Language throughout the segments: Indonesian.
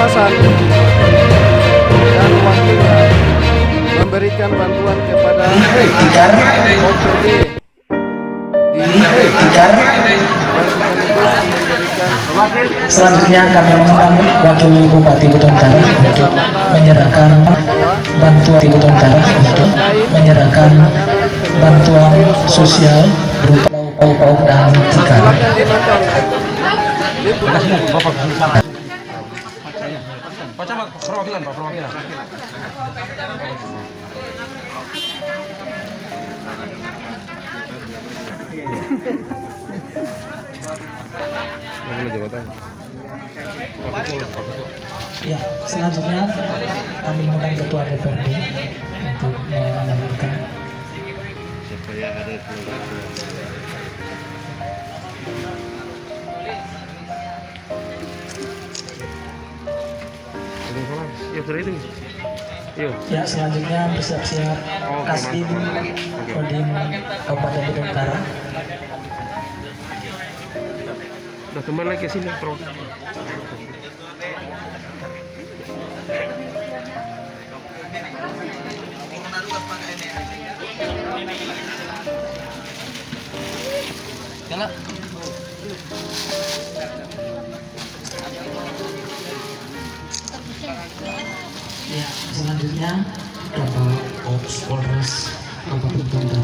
kawasan dan wakilnya memberikan bantuan kepada OPD Selanjutnya kami mengundang Wakil Bupati Butontar untuk menyerahkan bantuan sosial berupa lauk-pauk dan tikar. Ya, selanjutnya kami mengundang Ketua DPRD untuk menyampaikan. Ya, selanjutnya bersiap-siap Kasdim Kodim Kabupaten Bidang Utara. Udah kembali lagi ke sini, Bro. Jalan. Ya, selanjutnya Bapak Ops Polres Kabupaten Bintara.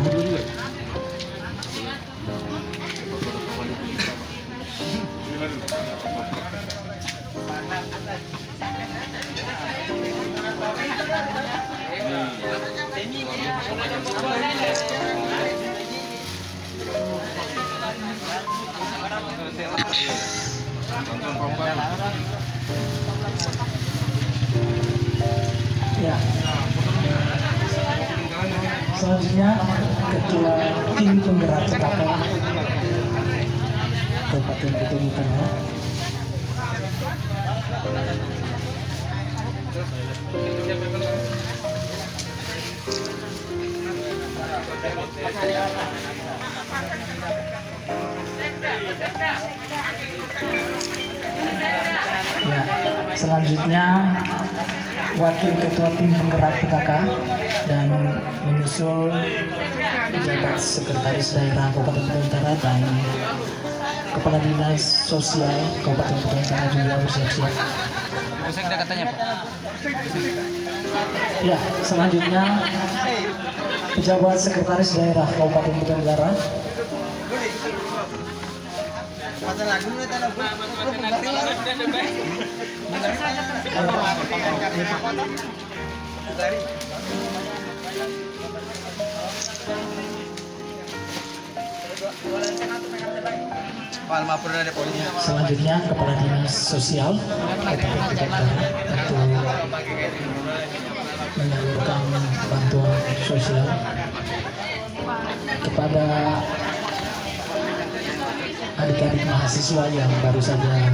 Ya. Selanjutnya Ketua Tim Penggerak PKK Kabupaten Bintang Utara. Ya, selanjutnya Wakil Ketua Tim Penggerak PKK dan menyusul pejabat Sekretaris Daerah Kabupaten Bintang Utara dan Kepala Dinas Sosial Kabupaten Bintang Utara juga bersiap-siap. Katanya, Pak. Ya, selanjutnya pejabat Sekretaris Daerah Kabupaten Bintang Utara. Selanjutnya Kepala Dinas Sosial Kabupaten Bintang Utara untuk menyalurkan bantuan sosial kepada adik-adik mahasiswa yang baru saja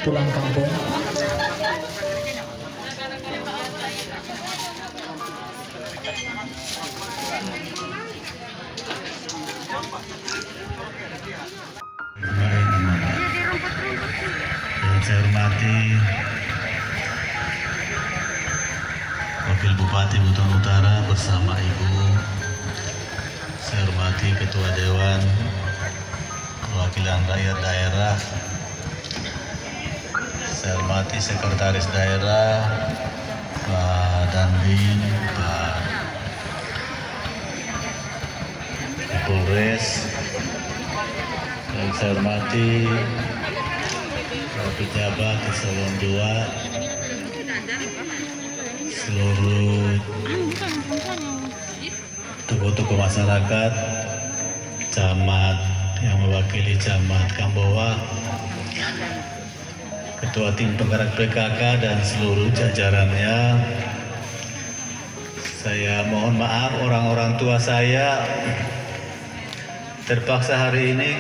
pulang kampung. Yang saya hormati Wakil Bupati Buton Utara bersama Ibu. Saya hormati Ketua Dewan Perwakilan Rakyat Daerah. Saya hormati Sekretaris Daerah Pak Dandim, Pak Polres. Yang saya hormati para pejabat eselon 2, seluruh tokoh-tokoh masyarakat, camat yang mewakili camat Kambowa, Ketua Tim Penggerak PKK dan seluruh jajarannya. Saya mohon maaf orang-orang tua saya, terpaksa hari ini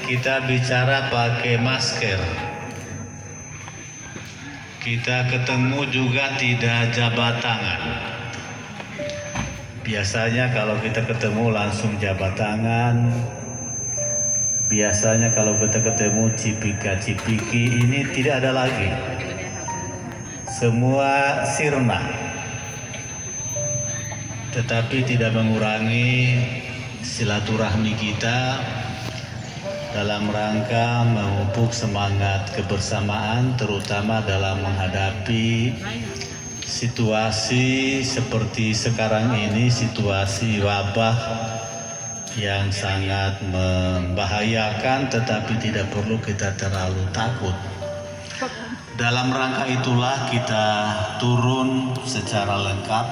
kita bicara pakai masker. Kita ketemu juga tidak jabat tangan. Biasanya kalau kita ketemu langsung jabat tangan. Biasanya kalau kita ketemu cipika-cipiki, ini tidak ada lagi. semua sirna, tetapi tidak mengurangi silaturahmi kita dalam rangka memupuk semangat kebersamaan, terutama dalam menghadapi situasi seperti sekarang ini, situasi wabah yang sangat membahayakan, tetapi tidak perlu kita terlalu takut. Dalam rangka itulah kita turun secara lengkap.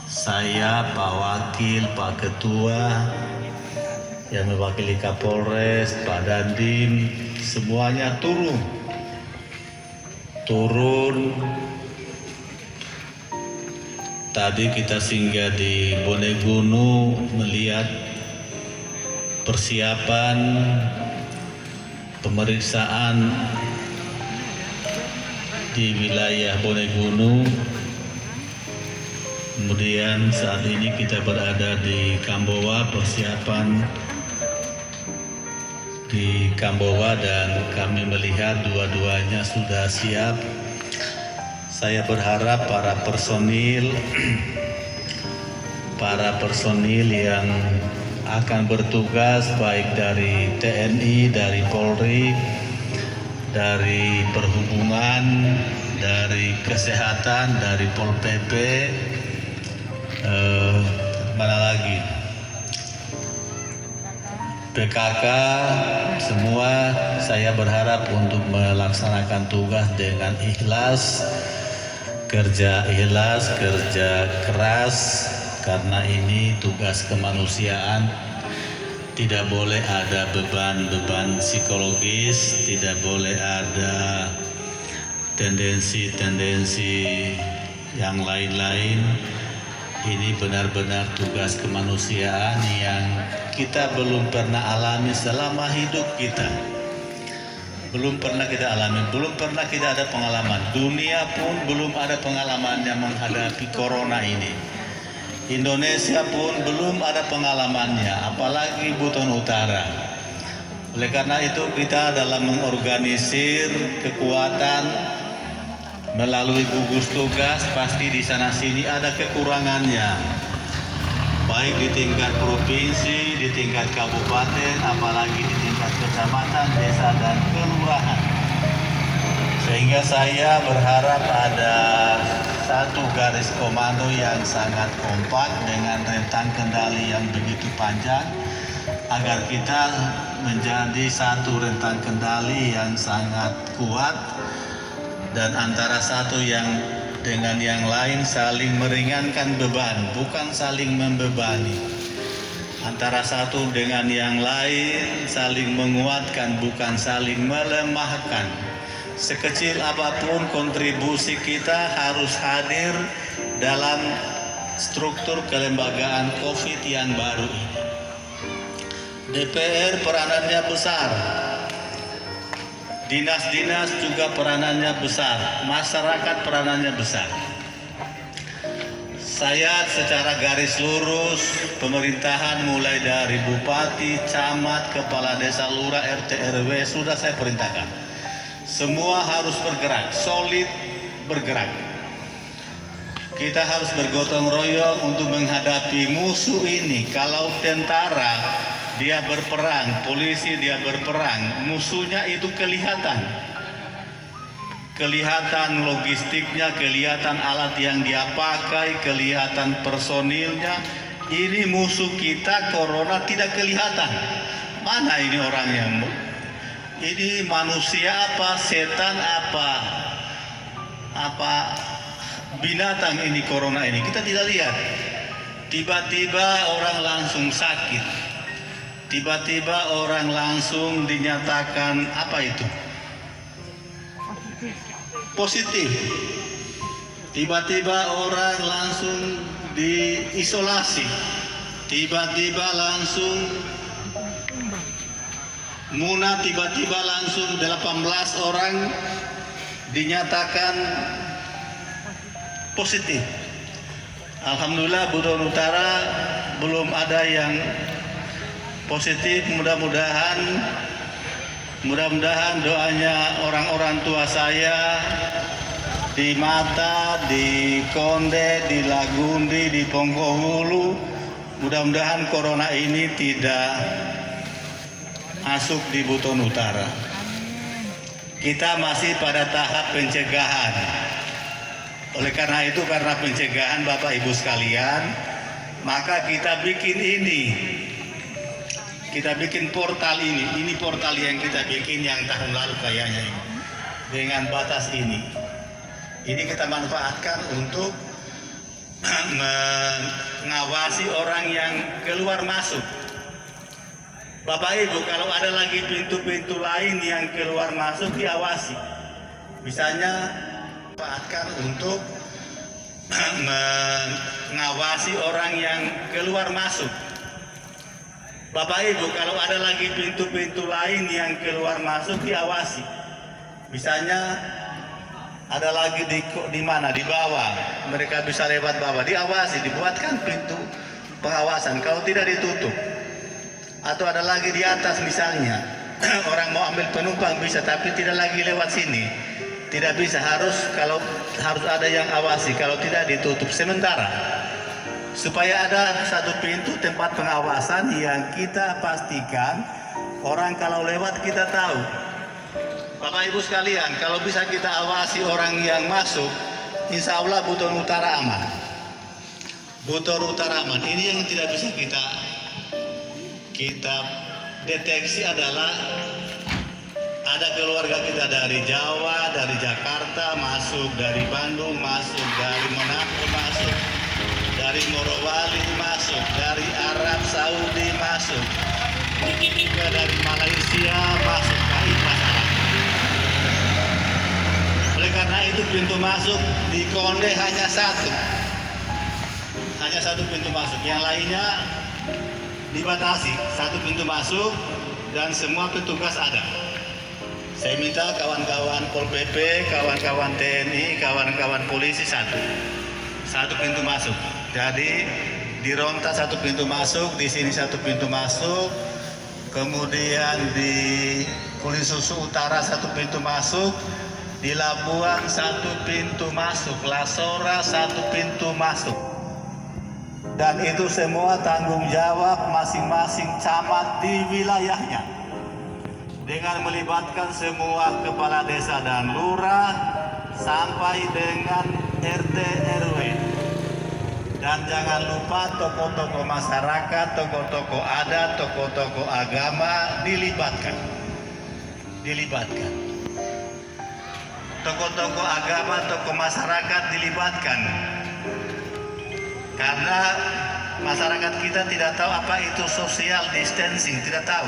Saya, Pak Wakil, Pak Ketua, yang mewakili Kapolres, Pak Dandim, semuanya turun. Tadi kita singgah di Bonegunu melihat persiapan pemeriksaan di wilayah Bonegunu. Kemudian saat ini kita berada di Kambowa, persiapan di Kambowa, dan kami melihat dua-duanya sudah siap. Saya berharap para personil yang akan bertugas baik dari TNI, dari Polri, dari Perhubungan, dari Kesehatan, dari Pol PP, mana lagi, PKK, semua saya berharap untuk melaksanakan tugas dengan ikhlas, kerja keras, karena ini tugas kemanusiaan. Tidak boleh ada beban psikologis, tidak boleh ada tendensi yang lain-lain. Ini benar-benar tugas kemanusiaan yang kita belum pernah alami selama hidup kita. Belum pernah kita alami, belum pernah kita ada pengalaman. Dunia pun belum ada pengalamannya menghadapi corona ini. Indonesia pun belum ada pengalamannya, apalagi Buton Utara. Oleh karena itu kita dalam mengorganisir kekuatan melalui gugus tugas, pasti di sana sini ada kekurangannya. Baik di tingkat provinsi, di tingkat kabupaten, apalagi di tingkat kecamatan, desa, dan kelurahan. Sehingga saya berharap ada satu garis komando yang sangat kompak dengan rentang kendali yang begitu panjang, agar kita menjadi satu rentang kendali yang sangat kuat, dan antara satu yang dengan yang lain saling meringankan beban, bukan saling membebani. Antara satu dengan yang lain saling menguatkan, bukan saling melemahkan. Sekecil apapun kontribusi kita harus hadir dalam struktur kelembagaan COVID yang baru ini. DPR peranannya besar. Dinas-dinas juga peranannya besar, masyarakat peranannya besar. Saya secara garis lurus, pemerintahan mulai dari bupati, camat, kepala desa, lurah, RT, RW sudah saya perintahkan. Semua harus bergerak, solid bergerak. Kita harus bergotong royong untuk menghadapi musuh ini. Kalau tentara dia berperang, polisi dia berperang, musuhnya itu kelihatan. Kelihatan logistiknya, kelihatan alat yang dia pakai, kelihatan personilnya. Ini musuh kita, corona, tidak kelihatan. Mana ini orangnya? Ini manusia apa, setan apa binatang ini, corona ini? Kita tidak lihat. Tiba-tiba orang langsung sakit. Tiba-tiba orang langsung dinyatakan apa itu? Positif. Tiba-tiba orang langsung diisolasi. Tiba-tiba langsung Muna, tiba-tiba langsung 18 orang dinyatakan positif. Alhamdulillah Buton Utara belum ada yang positif. Mudah-mudahan doanya orang-orang tua saya di Mata, di Konde, di Lagundi, di Ponggohulu. Mudah-mudahan corona ini tidak masuk di Buton Utara. Kita masih pada tahap pencegahan. Oleh karena itu, karena pencegahan Bapak Ibu sekalian, maka kita bikin ini. Kita bikin portal ini. Ini portal yang kita bikin yang tahun lalu kayaknya ini. Dengan batas ini. Ini kita manfaatkan untuk mengawasi orang yang keluar masuk. Bapak Ibu, kalau ada lagi pintu-pintu lain yang keluar masuk, diawasi. Misalnya, manfaatkan untuk mengawasi orang yang keluar masuk. Bapak Ibu, kalau ada lagi pintu-pintu lain yang keluar masuk, diawasi. Misalnya ada lagi di mana? Di bawah. Mereka bisa lewat bawah. Diawasi, dibuatkan pintu pengawasan. Kalau tidak ditutup. Atau ada lagi di atas misalnya. Orang mau ambil penumpang bisa, tapi tidak lagi lewat sini. Tidak bisa, harus ada yang awasi. Kalau tidak ditutup sementara. Supaya ada satu pintu tempat pengawasan yang kita pastikan orang kalau lewat kita tahu. Bapak Ibu sekalian, kalau bisa kita awasi orang yang masuk, insya Allah Buton Utara aman. Buton Utara aman. Ini yang tidak bisa kita deteksi adalah ada keluarga kita dari Jawa, dari Jakarta masuk, dari Bandung masuk, dari Manado masuk, dari Morowali masuk, dari Arab Saudi masuk, juga dari Malaysia masuk ke masyarakat. Oleh karena itu pintu masuk di Konde hanya satu pintu masuk, yang lainnya dibatasi, satu pintu masuk dan semua petugas ada. Saya minta kawan-kawan Pol PP, kawan-kawan TNI, kawan-kawan polisi satu pintu masuk. Jadi di Ronta satu pintu masuk, di sini satu pintu masuk, kemudian di Kulisusu Utara satu pintu masuk, di Labuan satu pintu masuk, Lasora satu pintu masuk. Dan itu semua tanggung jawab masing-masing camat di wilayahnya. Dengan melibatkan semua kepala desa dan lurah sampai dengan RT RW. Dan jangan lupa tokoh-tokoh masyarakat, tokoh-tokoh adat, tokoh-tokoh agama dilibatkan. Tokoh-tokoh agama, tokoh masyarakat dilibatkan. Karena masyarakat kita tidak tahu apa itu social distancing, tidak tahu.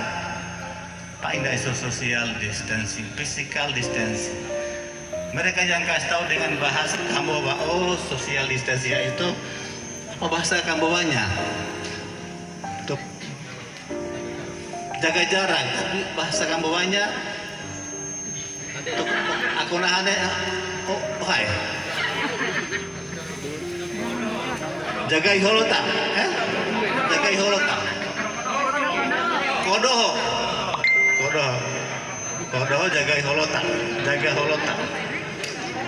Apa itu social distancing, physical distancing. Mereka yang kasih tahu dengan bahasa Kamboja, oh social distancing itu apa bahasa Kambojanya? Untuk jaga jarak, bahasa Kambojanya aku nahane hai. Jagai holota, jagai holota. Kodoh jagai holota, jaga holota.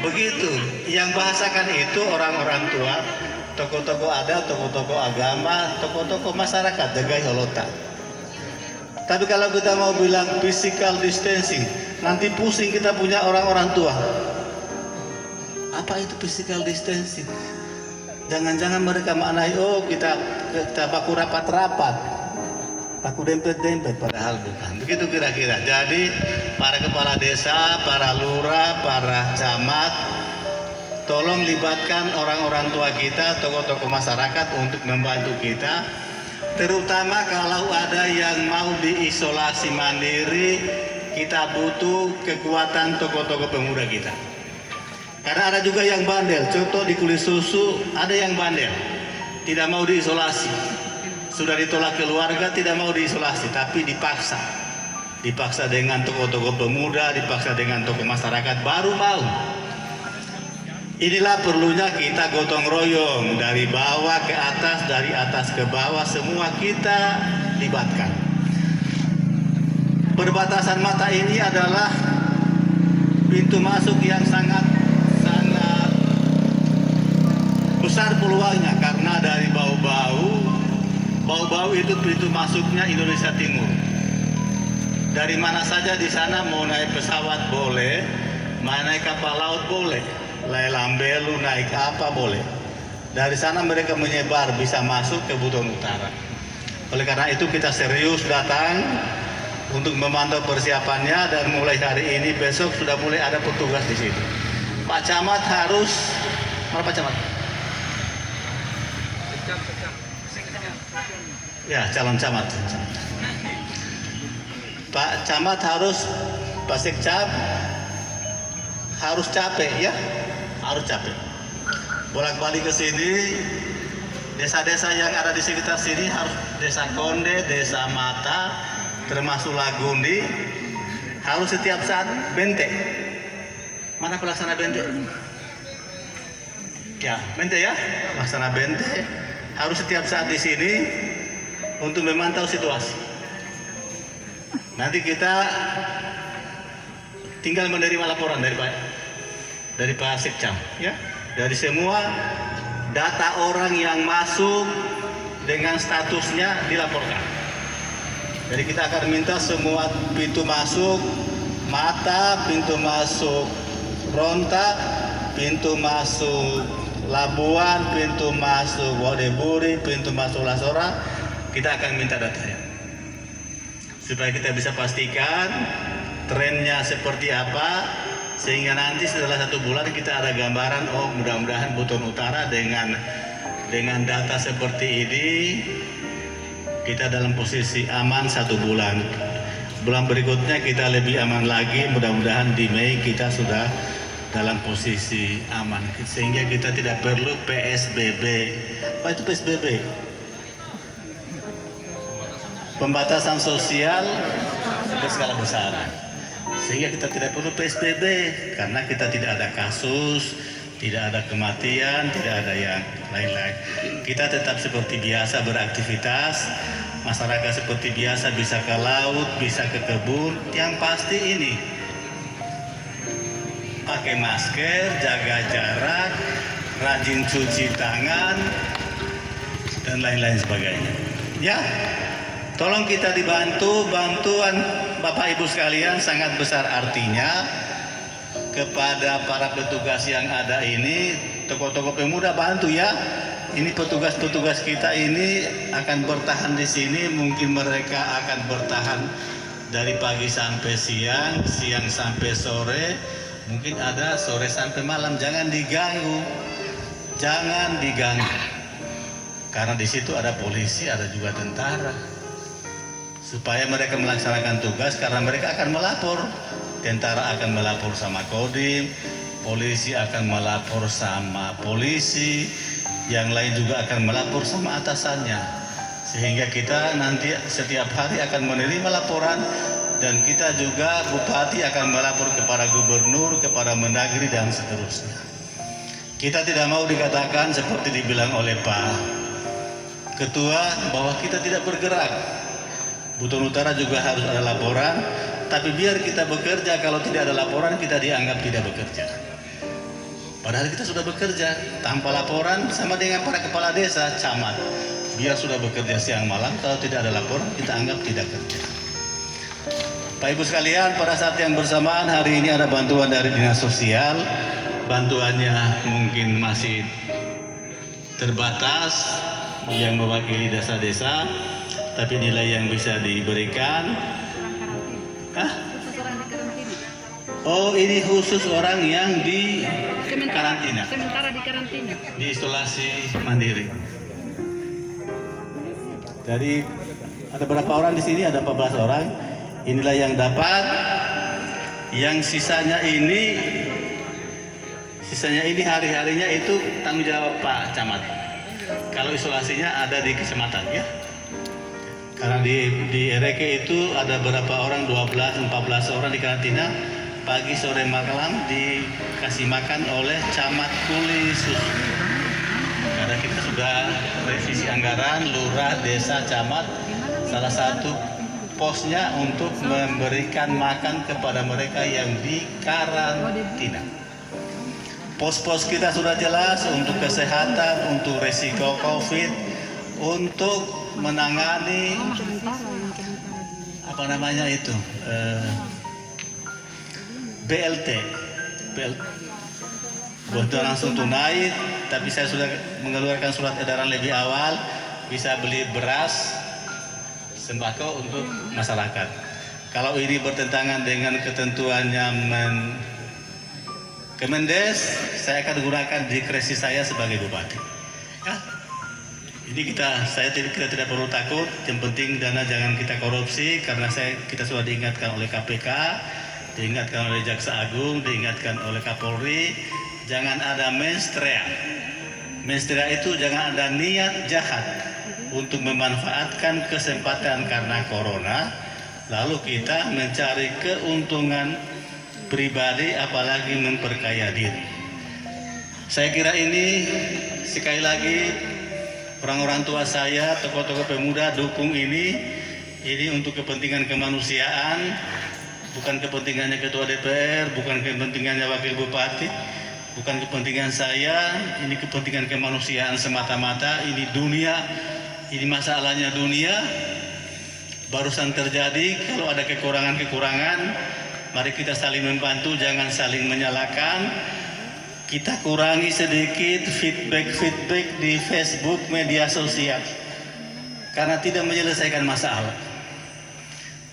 Begitu, yang bahasakan itu orang-orang tua, tokoh-tokoh adat, tokoh-tokoh agama, tokoh-tokoh masyarakat, jagai holota. Tapi kalau kita mau bilang physical distancing, nanti pusing kita punya orang-orang tua. Apa itu physical distancing? Jangan-jangan mereka maknai, oh kita baku rapat-rapat, baku dempet-dempet, padahal bukan. Begitu kira-kira. Jadi para kepala desa, para lurah, para camat, tolong libatkan orang-orang tua kita, tokoh-tokoh masyarakat untuk membantu kita. Terutama kalau ada yang mau diisolasi mandiri, kita butuh kekuatan tokoh-tokoh pemuda kita. Karena ada juga yang bandel, contoh di Kulisusu ada yang bandel, tidak mau diisolasi. Sudah ditolak keluarga, tidak mau diisolasi, tapi dipaksa. Dipaksa dengan tokoh-tokoh pemuda, dipaksa dengan tokoh masyarakat, baru mau. Inilah perlunya kita gotong royong, dari bawah ke atas, dari atas ke bawah, semua kita libatkan. Perbatasan Mata ini adalah pintu masuk yang sangat besar peluangnya karena dari bau-bau itu pintu masuknya Indonesia Timur. Dari mana saja di sana mau naik pesawat boleh, mau naik kapal laut boleh, Lambelu naik apa boleh. Dari sana mereka menyebar bisa masuk ke Buton Utara. Oleh karena itu kita serius datang untuk memantau persiapannya dan mulai hari ini besok sudah mulai ada petugas di situ. Pak Camat harus, mana Pak Camat? Ya, calon camat. Pak Camat harus, Pak Sekcap harus capek ya, harus capek. Bolak-balik ke sini, desa-desa yang ada di sekitar sini harus desa Konde, desa Mata, termasuk Lagundi, harus setiap saat bente. Mana pelaksana bente? Ya, bente ya, pelaksana bente harus setiap saat di sini untuk memantau situasi. Nanti kita tinggal menerima laporan dari Pak Sekcam, ya, dari semua data orang yang masuk dengan statusnya dilaporkan. Jadi kita akan minta semua pintu masuk Mata, pintu masuk Ronta, pintu masuk Labuan, pintu masuk Wodeburi, pintu masuk Lasora, kita akan minta datanya supaya kita bisa pastikan trennya seperti apa, sehingga nanti setelah 1 bulan kita ada gambaran, oh mudah-mudahan Buton Utara dengan data seperti ini kita dalam posisi aman 1 bulan. Bulan berikutnya kita lebih aman lagi, mudah-mudahan di Mei kita sudah dalam posisi aman, sehingga kita tidak perlu PSBB. Apa itu PSBB? Pembatasan sosial berskala besar, sehingga kita tidak perlu PSBB karena kita tidak ada kasus, tidak ada kematian, tidak ada yang lain-lain. Kita tetap seperti biasa beraktivitas, masyarakat seperti biasa bisa ke laut, bisa ke kebun. Yang pasti ini pakai masker, jaga jarak, rajin cuci tangan, dan lain-lain sebagainya. Ya, tolong kita dibantu, bantuan Bapak Ibu sekalian sangat besar artinya kepada para petugas yang ada ini, tokoh-tokoh pemuda bantu ya. Ini petugas-petugas kita ini akan bertahan di sini, mungkin mereka akan bertahan dari pagi sampai siang, siang sampai sore, mungkin ada sore sampai malam. Jangan diganggu, jangan diganggu, karena di situ ada polisi, ada juga tentara, supaya mereka melaksanakan tugas, karena mereka akan melapor. Tentara akan melapor sama Kodim, polisi akan melapor sama polisi, yang lain juga akan melapor sama atasannya, sehingga kita nanti setiap hari akan menerima laporan, dan kita juga bupati akan melapor kepada gubernur, kepada Mendagri, dan seterusnya. Kita tidak mau dikatakan seperti dibilang oleh Pak Ketua bahwa kita tidak bergerak. Buton Utara juga harus ada laporan, tapi biar kita bekerja, kalau tidak ada laporan kita dianggap tidak bekerja. Padahal kita sudah bekerja tanpa laporan, sama dengan para kepala desa, camat. Biar sudah bekerja siang malam, kalau tidak ada laporan kita anggap tidak kerja. Pak Ibu sekalian, pada saat yang bersamaan hari ini ada bantuan dari Dinas Sosial. Bantuannya mungkin masih terbatas yang mewakili desa-desa, tapi nilai yang bisa diberikan. Oh, ini khusus orang yang di karantina. Sementara di karantina. Di isolasi mandiri. Jadi ada berapa orang di sini? Ada 14 orang. Inilah yang dapat. Yang sisanya ini hari-harinya itu tanggung jawab Pak Camat. Kalau isolasinya ada di kecamatan ya. Karena di RK itu ada berapa orang, 12-14 orang di karantina, pagi sore malam dikasih makan oleh camat kuli susu. Karena kita sudah revisi anggaran, lurah, desa, camat, salah satu posnya untuk memberikan makan kepada mereka yang di karantina. Pos-pos kita sudah jelas untuk kesehatan, untuk resiko COVID, untuk menangani apa namanya itu BLT, bantuan langsung tunai. Tapi saya sudah mengeluarkan surat edaran lebih awal, bisa beli beras sembako untuk masyarakat. Kalau ini bertentangan dengan ketentuannya Kemendes, saya akan gunakan diskresi saya sebagai bupati. Ya. Ini kita tidak perlu takut. Yang penting dana jangan kita korupsi, karena kita sudah diingatkan oleh KPK, diingatkan oleh Jaksa Agung, diingatkan oleh Kapolri, jangan ada menstrea. Menstrea itu jangan ada niat jahat untuk memanfaatkan kesempatan karena corona, lalu kita mencari keuntungan pribadi, apalagi memperkaya diri. Saya kira ini sekali lagi orang-orang tua saya, tokoh-tokoh pemuda dukung ini untuk kepentingan kemanusiaan, bukan kepentingannya ketua DPR, bukan kepentingannya wakil bupati, bukan kepentingan saya, ini kepentingan kemanusiaan semata-mata. Ini dunia, ini masalahnya dunia. Barusan terjadi, kalau ada kekurangan-kekurangan, mari kita saling membantu, jangan saling menyalahkan. Kita kurangi sedikit feedback di Facebook, media sosial, karena tidak menyelesaikan masalah.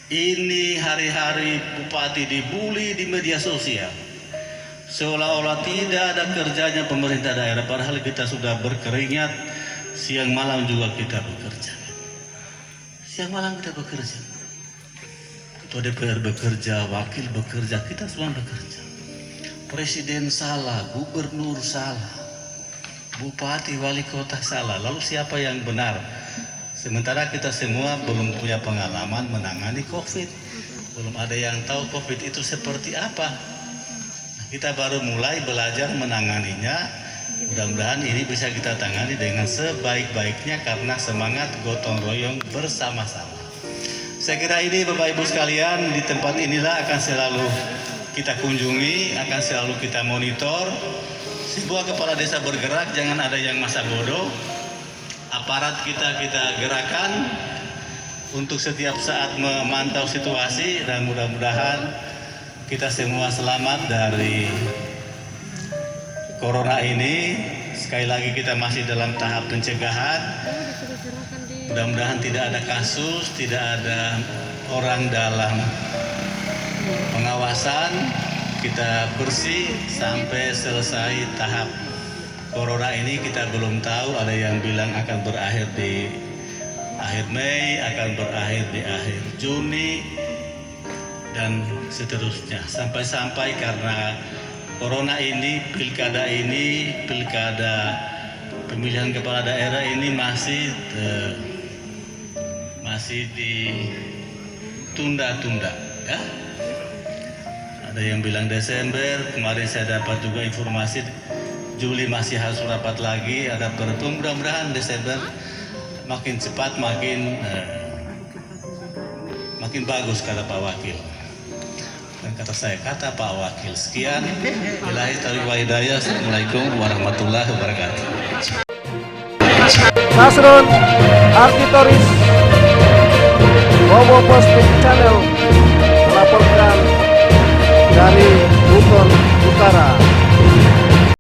Ini hari-hari bupati dibully di media sosial, seolah-olah tidak ada kerjanya pemerintah daerah, padahal kita sudah berkeringat, siang malam juga kita bekerja. Siang malam kita bekerja. Ketua DPR bekerja, wakil bekerja, kita semua bekerja. Presiden salah, gubernur salah, bupati, wali kota salah. Lalu siapa yang benar? Sementara kita semua belum punya pengalaman menangani COVID. Belum ada yang tahu COVID itu seperti apa. Kita baru mulai belajar menanganinya. Mudah-mudahan ini bisa kita tangani dengan sebaik-baiknya karena semangat gotong royong bersama-sama. Saya kira ini Bapak Ibu sekalian, di tempat inilah akan selalu kita kunjungi, akan selalu kita monitor. Sebuah kepala desa bergerak, jangan ada yang masa bodoh. Aparat kita gerakan untuk setiap saat memantau situasi, dan mudah-mudahan kita semua selamat dari corona ini. Sekali lagi kita masih dalam tahap pencegahan. Mudah-mudahan tidak ada kasus, tidak ada orang dalam pengawasan. Kita bersih sampai selesai tahap corona ini. Kita belum tahu, ada yang bilang akan berakhir di akhir Mei, akan berakhir di akhir Juni, dan seterusnya. Sampai-sampai karena corona ini, pilkada pemilihan kepala daerah ini masih ditunda-tunda, ya. Ada yang bilang Desember, kemarin saya dapat juga informasi Juli masih harus rapat lagi, ada perpu. Mudah-mudahan Desember makin cepat, makin bagus, kata Pak Wakil. Dan kata saya, kata Pak Wakil. Sekian, ilahi taufiq wa hidayah. Assalamualaikum warahmatullahi wabarakatuh. Nasrun Arkitoris, Bobo Posting Channel melaporkan dari Buton Utara.